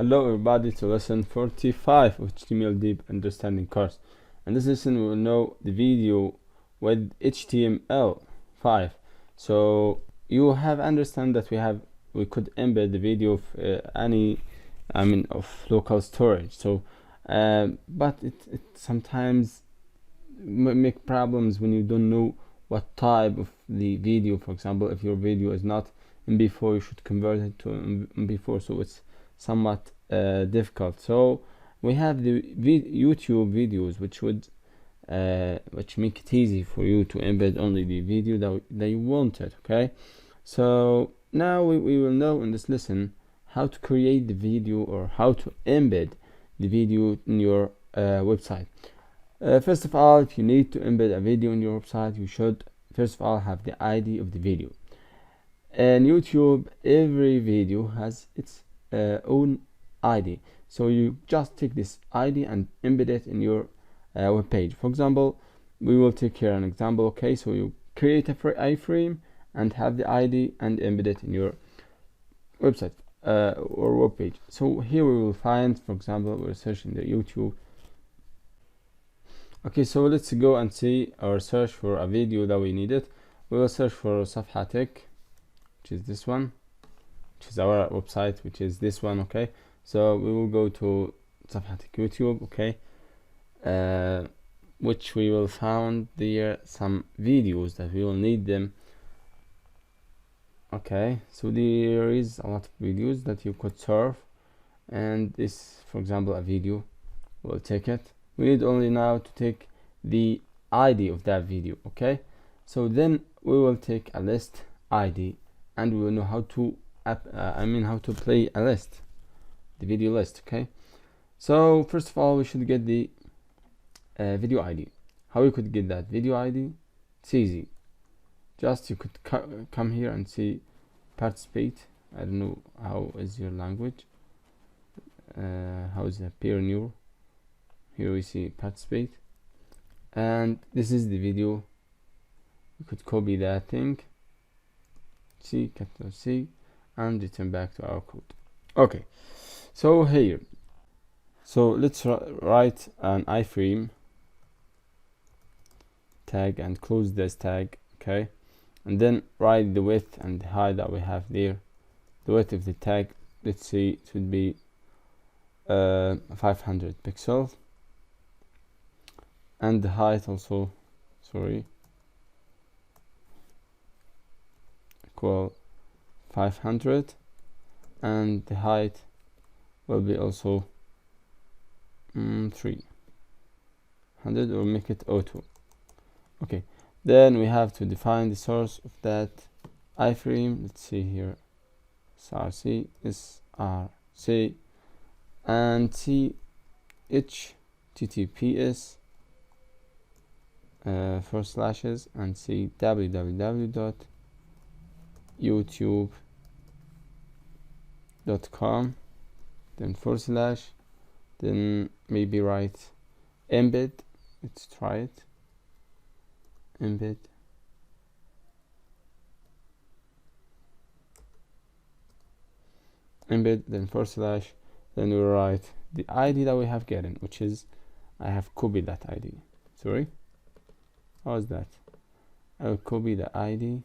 Hello everybody to lesson 45 of HTML Deep Understanding course. In this lesson we will know the video with HTML5. So you have understand that we could embed the video of of local storage. So but it sometimes make problems when you don't know what type of the video. For example, if your video is not MP4, you should convert it to MP4, so it's somewhat difficult. So we have the YouTube videos which make it easy for you to embed only the video that you wanted. Okay, so now we will know in this lesson how to create the video or how to embed the video in your website. First of all, if you need to embed a video in your website, you should first of all have the ID of the video. In YouTube, every video has its own ID, so you just take this ID and embed it in your web page. For example, we will take here an example. Okay, so you create a iframe and have the ID and embed it in your website or web page. So here we will find, for example, we're searching the YouTube. Okay, so let's go and see or search for a video that we needed. We will search for SAFHATECH, which is this one, which is our website, which is this one. Okay, so we will go to SAFHATECH YouTube. Okay, which we will find there some videos that we will need them. Okay, so there is a lot of videos that you could serve, and this, for example, a video. We'll take it. We need only now to take the ID of that video. Okay, so then we will take a list ID and we will know how to how to play a list, the video list. Okay, so first of all we should get the video ID. How we could get that video ID? It's easy. Just you could come here and see participate. I don't know how is your language, how is it appear in your. Here we see participate, and this is the video. You could copy that thing, C, capital C, and return back to our code. Okay, so here, so let's write an iframe tag and close this tag. Okay, and then write the width and the height that we have there. The width of the tag, let's say it would be 500 pixels. And the height also, equal 500, and the height will be also 300, or make it auto. Okay, then we have to define the source of that iframe. Let's see here, src, src, and see https / and see www.youtube.com, then / then maybe write embed. Let's try it. Embed, then / then we write the ID that we have gotten, which is, I have copied that ID. Sorry, how is that? I will copy the ID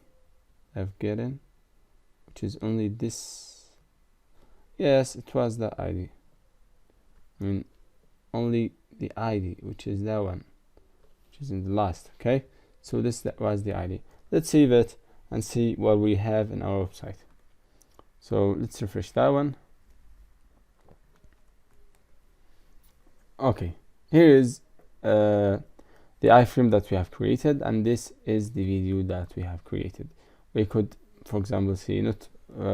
I've gotten, which is only this. Yes, it was the ID. I mean, only the ID, which is that one, which is in the last. Okay, so that was the ID. Let's save it and see what we have in our website. So let's refresh that one. Okay, here is the iframe that we have created, and this is the video that we have created. We could, for example, see not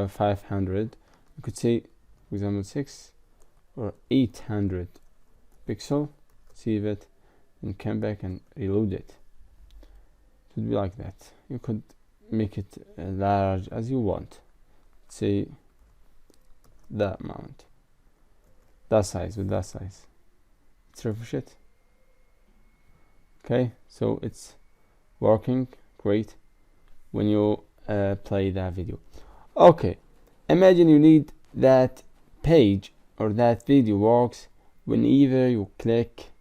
500, we could say, for example, 6 or 800 pixel. Save it and come back and reload it. It would be like that. You could make it large as you want. Say that amount, that size, with that size. Let's refresh it. Okay, so it's working great when you play that video. Okay, imagine you need that page or that video works whenever you click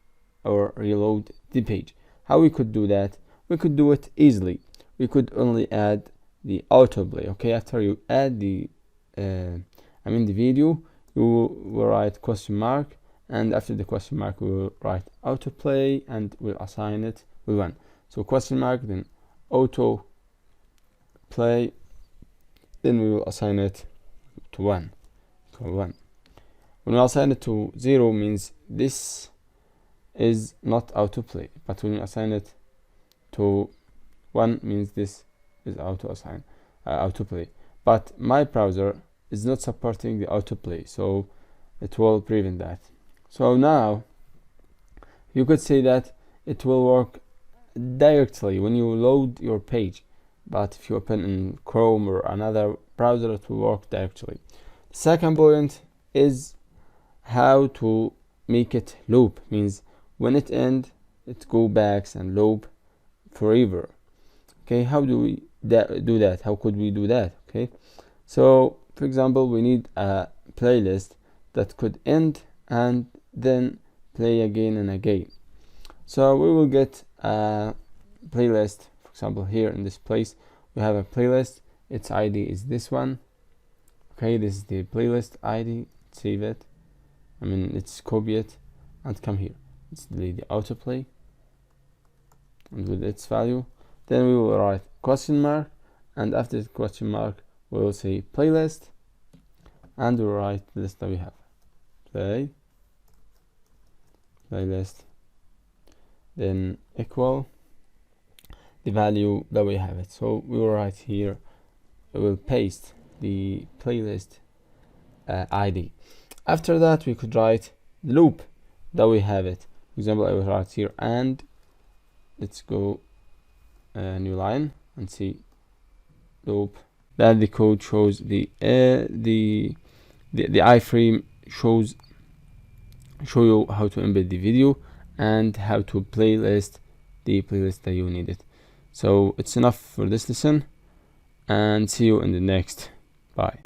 or reload the page. How we could do that? We could do it easily. We could only add the autoplay. Okay, after you add the the video, you will write question mark, and after the question mark we will write autoplay, and we'll assign it with 1. So question mark, then autoplay, then we will assign it to 1. When we assign it to 0 means this is not autoplay, but when you assign it to 1 means this is autoplay. But my browser is not supporting the autoplay, so it will prevent that. So now you could say that it will work directly when you load your page, but if you open in Chrome or another browser, it will work directly. Second point is how to make it loop, means when it ends it go back and loop forever. Okay, how do we do that? How could we do that? Okay, so for example, we need a playlist that could end and then play again and again. So we will get a playlist. For example, here in this place we have a playlist. Its ID is this one. Okay, this is the playlist ID. Save it. Let's copy it and come here. Let's delete the autoplay, and with its value, then we will write question mark, and after the question mark we will say playlist, and we'll write the list that we have. Playlist, then equal the value that we have it. So we will write here, we will paste the playlist ID. After that we could write the loop that we have it. For example, I will write here, and let's go a new line and see loop, that the code shows the iframe show you how to embed the video and how to playlist the playlist that you needed. So it's enough for this lesson, and see you in the next. Bye.